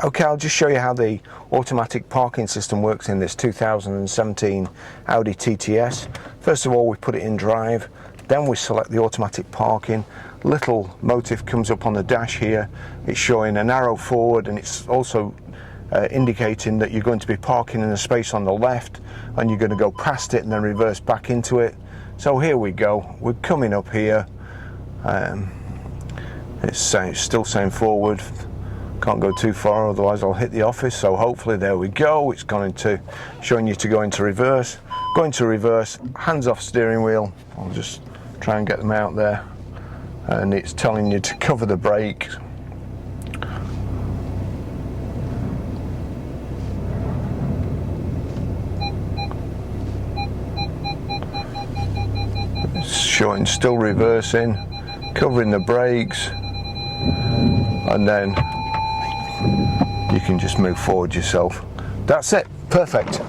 Okay, I'll just show you how the automatic parking system works in this 2017 Audi TTS. First of all, we put it in drive, then we select the automatic parking. Little motif comes up on the dash here. It's showing an arrow forward, and it's also indicating that you're going to be parking in a space on the left, and you're going to go past it and then reverse back into it. So here we go, we're coming up here. It's still saying forward. Can't go too far, otherwise I'll hit the office. So hopefully, there we go, it's gone into showing you to go into reverse. Going to reverse, hands off steering wheel. I'll just try and get them out there, and it's telling you to cover the brake. It's showing still reversing, covering the brakes, and then you can just move forward yourself. That's it, perfect.